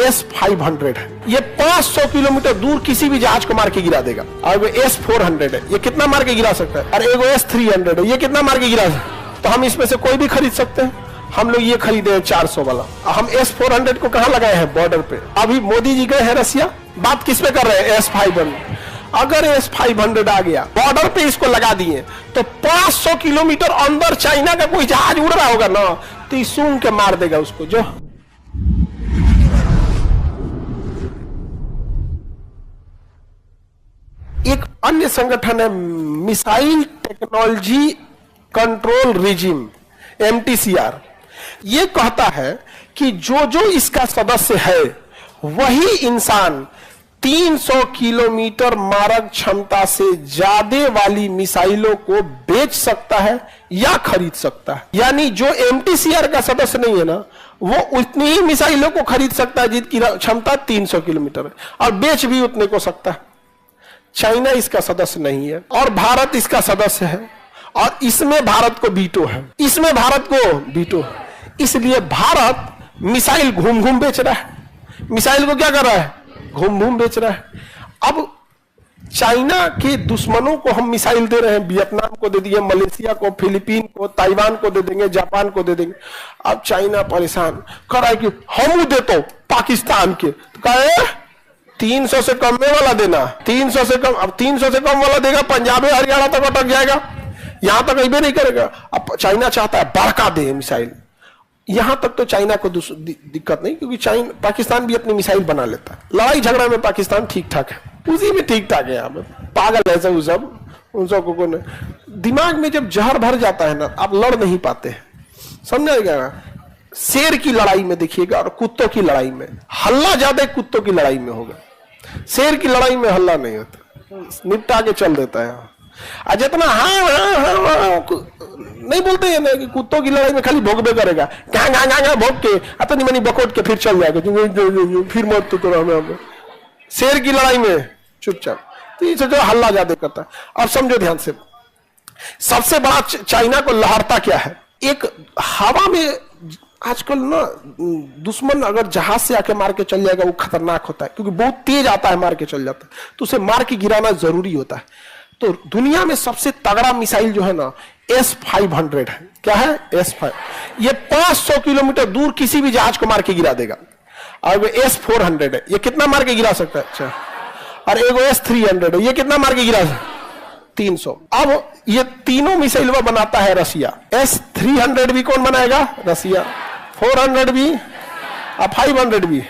S-500 है। ये 500 kilometre दूर किसी भी जहाज को मार के गिरा देगा। और वो S-400 है, ये कितना मार के गिरा सकता है। और एगो S-300 है, ये कितना मार के गिरा सकता है। तो हम इसमें से कोई भी खरीद सकते हैं। हम लोग ये खरीदे हैं 400 वाला। हम S-400 को कहाँ लगाए हैं? बॉर्डर पे। अभी मोदी जी गए हैं रसिया, बात किस पे कर रहे हैं? S-500। अगर S-500 आ गया, बॉर्डर पे इसको लगा दिए, तो 500 किलोमीटर अंदर चाइना का कोई जहाज उड़ रहा होगा ना, तो ये सूंघ के मार देगा उसको। जो एक अन्य संगठन है missile technology control regime, MTCR, ये कहता है कि जो इसका सदस्य है वही इंसान 300 किलोमीटर मारक क्षमता से ज्यादा वाली मिसाइलों को बेच सकता है या खरीद सकता है। यानी जो MTCR का सदस्य नहीं है ना, वो उतनी ही मिसाइलों को खरीद सकता है जिसकी क्षमता 300 किलोमीटर है, और बेच भी उतने को सकता है। चाइना इसका सदस्य नहीं है और भारत इसका सदस्य है, और इसमें भारत को वीटो है, इसमें भारत को वीटो है। इसलिए भारत मिसाइल घूम घूम बेच रहा है। मिसाइल को क्या कर रहा है? घूम घूम बेच रहा है। अब चाइना के दुश्मनों को हम मिसाइल दे रहे हैं। वियतनाम को दे दिए, मलेशिया को, फिलीपीन को, ताइवान को दे देंगे, जापान को दे देंगे। अब चाइना परेशान कर रहा है कि हम दे तो पाकिस्तान के, तो कहे 300 से कम में वाला देना, 300 से कम। अब 300 से कम वाला देगा, पंजाब हरियाणा तक अटक जाएगा, यहां तक अभी नहीं करेगा। अब चाइना चाहता है बड़का दे मिसाइल। यहां तक तो चाइना को दिक्कत नहीं, क्योंकि पाकिस्तान भी अपनी मिसाइल बना लेता है। लड़ाई झगड़ा में पाकिस्तान ठीक ठाक है, उसी में ठीक ठाक है। यहाँ पे पागल है सब, उन सबको दिमाग में जब जहर भर जाता है ना, आप लड़ नहीं पाते हैं। समझाएगा? शेर की लड़ाई में देखिएगा और कुत्तों की लड़ाई में हल्ला ज्यादा कुत्तों की लड़ाई में होगा, शेर की लड़ाई में हल्ला नहीं होता, निपटा के चल देता है। जितना हाँ नहीं बोलते हैं ना कि कुत्तों की लड़ाई में खाली भोगबे करेगा, कहाँ भोग के अतनी मनी बकोट के फिर चल जाएगा, फिर मौत तो करो हमें। शेर की लड़ाई में चुपचाप, तो ये जो हल्ला ज्यादा करता है। अब समझो ध्यान से, सबसे बड़ा चाइना को लहरता क्या है? एक हवा में आजकल ना दुश्मन अगर जहाज से आके मार के चल जाएगा वो खतरनाक होता है, क्योंकि बहुत तेज आता है, मार के चल जाता है, तो उसे मार के गिराना जरूरी होता है। तो दुनिया में सबसे तगड़ा मिसाइल जो है ना, S-500 है। क्या है? S-500। ये 500 किलोमीटर दूर किसी भी जहाज को मार के गिरा देगा। और वो S-400 है, ये कितना मार के गिरा सकता है? अच्छा। और एगो S-300 है, ये कितना मार के गिरा सकता है? 300। अब ये तीनों मिसाइल बनाता है रसिया। S-300 भी कौन बनाएगा? रसिया। 400 भी और 500 भी।